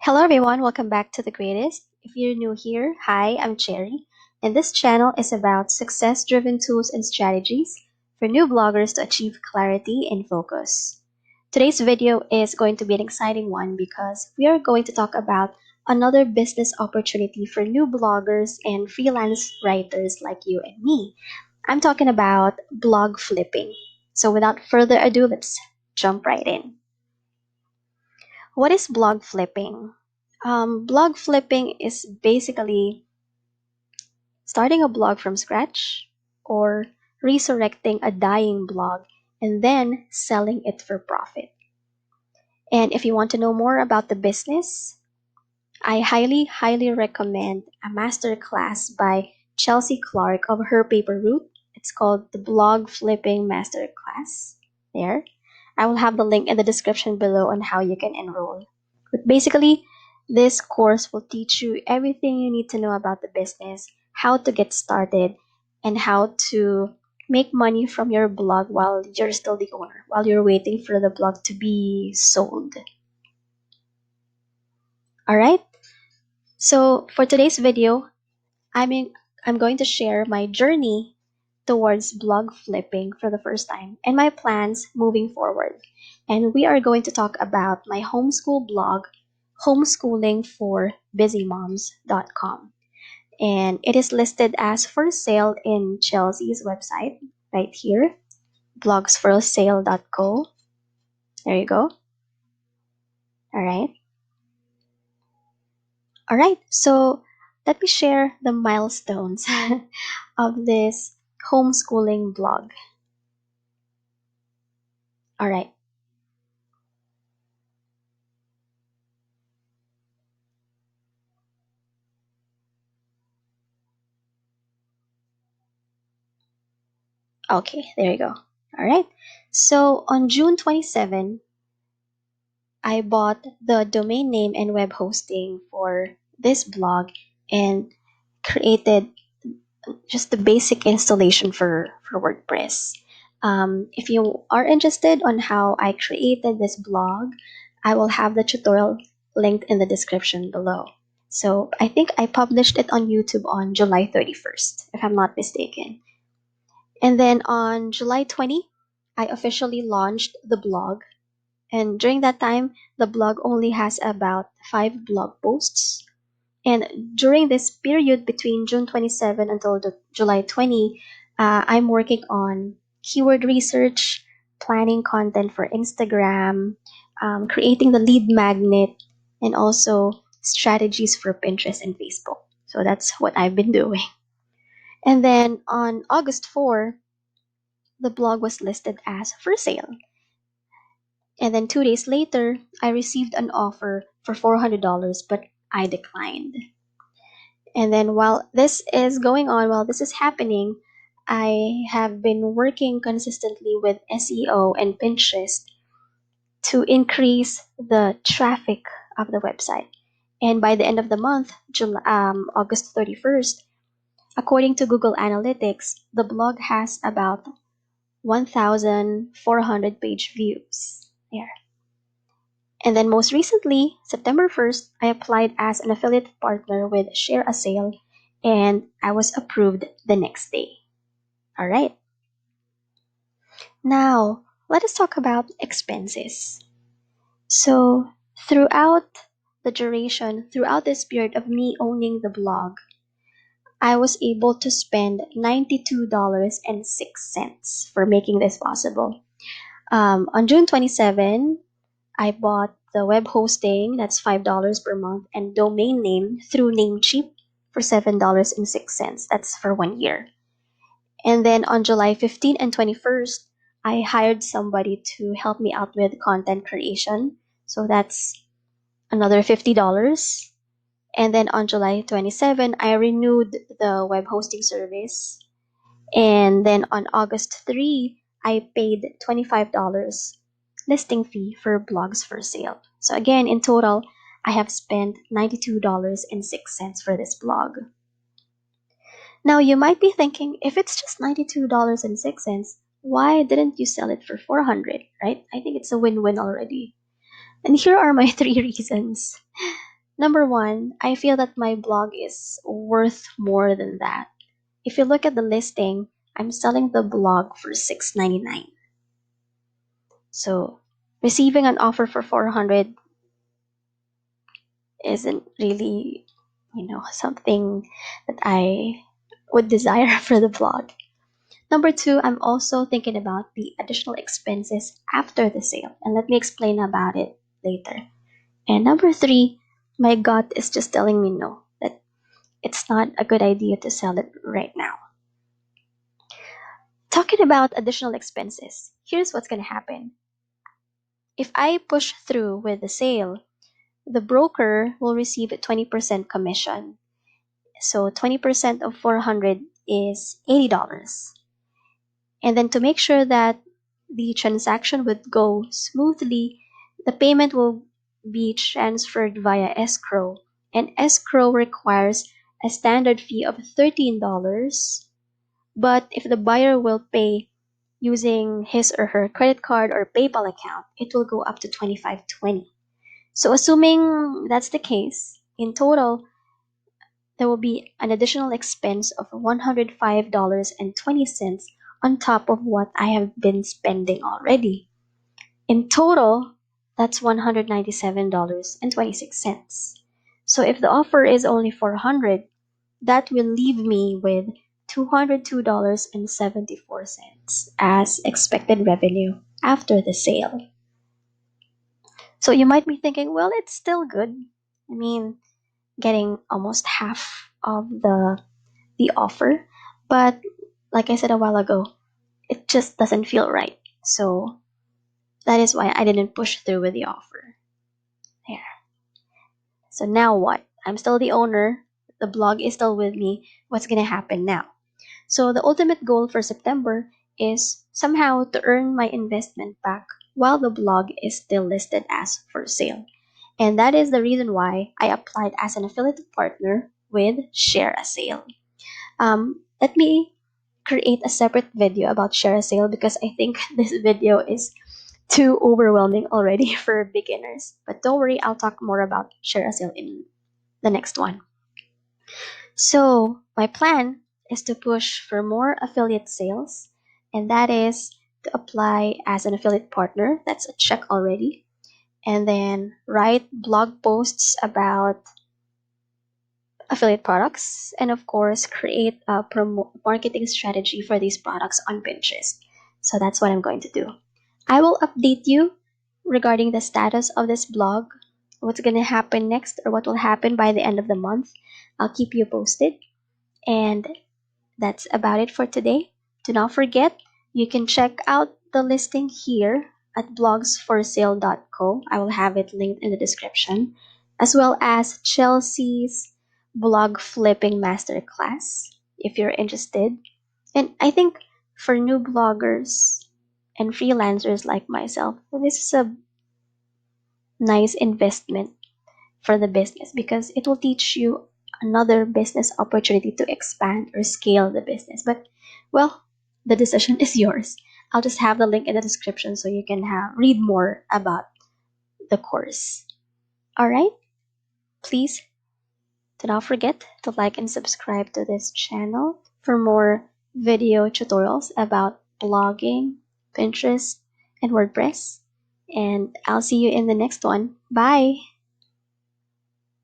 Hello everyone, welcome back to The Greatest. If you're new here, hi, I'm Cherrie, and this channel is about success-driven tools and strategies for new bloggers to achieve clarity and focus. Today's video is going to be an exciting one because we are going to talk about another business opportunity for new bloggers and freelance writers like you and me. I'm talking about blog flipping. So without further ado, let's jump right in. What is blog flipping? Blog flipping is basically starting a blog from scratch or resurrecting a dying blog and then selling it for profit. And if you want to know more about the business, I highly recommend a masterclass by Chelsea Clarke of Her Paper Route. It's called the Blog Flipping Masterclass. There. I will have the link in the description below on how you can enroll. But basically, this course will teach you everything you need to know about the business, how to get started, and how to make money from your blog while you're still the owner, while you're waiting for the blog to be sold. Alright? So for today's video, I'm going to share my journey towards blog flipping for the first time and my plans moving forward. And we are going to talk about my homeschool blog, homeschoolingforbusymoms.com. And it is listed as for sale in Chelsea's website right here, blogsforsale.co. There you go. All right. All right. So let me share the milestones of this homeschooling blog. All right. Okay, there you go. All right. So on June 27, I bought the domain name and web hosting for this blog and created just the basic installation for WordPress. If you are interested on how I created this blog, I will have the tutorial linked in the description below. So I think I published it on YouTube on July 31st, if I'm not mistaken. And then on July 20, I officially launched the blog. And during that time, the blog only has about 5 blog posts. And during this period between June 27 until July 20, I'm working on keyword research, planning content for Instagram, creating the lead magnet, and also strategies for Pinterest and Facebook. So that's what I've been doing. And then on August 4, the blog was listed as for sale. And then 2 days later, I received an offer for $400, but I declined. And then while this is going on, while this is happening, I have been working consistently with SEO and Pinterest to increase the traffic of the website. And by the end of the month, August 31st, according to Google Analytics, the blog has about 1,400 page views. There. And then most recently, September 1st, I applied as an affiliate partner with Share a Sale and I was approved the next day. All right. Now, let us talk about expenses. So, throughout this period of me owning the blog, I was able to spend $92.06 for making this possible. On June 27, I bought the web hosting, that's $5 per month, and domain name through Namecheap for $7.06. That's for 1 year. And then on July 15 and 21st, I hired somebody to help me out with content creation. So that's another $50. And then on July 27, I renewed the web hosting service. And then on August 3, I paid $25 listing fee for blogs for sale. So again, in total, I have spent $92.06 for this blog. Now you might be thinking, if it's just $92.06, why didn't you sell it for $400, right? I think it's a win-win already. And here are my 3 reasons. Number one, I feel that my blog is worth more than that. If you look at the listing, I'm selling the blog for $6.99. So receiving an offer for 400 isn't really, something that I would desire for the blog. Number two, I'm also thinking about the additional expenses after the sale, and let me explain about it later. And number three, my gut is just telling me no, that it's not a good idea to sell it right now. Talking about additional expenses, here's what's going to happen. If I push through with the sale, the broker will receive a 20% commission. So 20% of 400 is $80. And then to make sure that the transaction would go smoothly, the payment will be transferred via escrow. And escrow requires a standard fee of $13. But if the buyer will pay using his or her credit card or PayPal account, it will go up to $25.20. So assuming that's the case, in total, there will be an additional expense of $105.20 on top of what I have been spending already. In total, that's $197.26. So if the offer is only 400, that will leave me with $202.74 as expected revenue after the sale. So you might be thinking, well, it's still good. I mean, getting almost half of the offer, but like I said a while ago, it just doesn't feel right. So that is why I didn't push through with the offer. There. So now what? I'm still the owner. The blog is still with me. What's gonna happen now? So the ultimate goal for September is somehow to earn my investment back while the blog is still listed as for sale. And that is the reason why I applied as an affiliate partner with Share a Sale. Let me create a separate video about Share a Sale because I think this video is too overwhelming already for beginners. But don't worry, I'll talk more about Share a Sale in the next one. So my plan is to push for more affiliate sales, and that is to apply as an affiliate partner. That's a check already. And then write blog posts about affiliate products, and of course, create a marketing strategy for these products on Pinterest. So that's what I'm going to do. I will update you regarding the status of this blog, what's going to happen next, or what will happen by the end of the month. I'll keep you posted. And that's about it for today. Do not forget, you can check out the listing here at blogsforsale.co. I will have it linked in the description, as well as Chelsea's blog flipping masterclass if you're interested. And I think for new bloggers and freelancers like myself, this is a nice investment for the business because it will teach you another business opportunity to expand or scale the business. But well, the decision is yours. I'll just have the link in the description so you can read more about the course. All right, please do not forget to like and subscribe to this channel for more video tutorials about blogging, Pinterest, and WordPress. And I'll see you in the next one. Bye.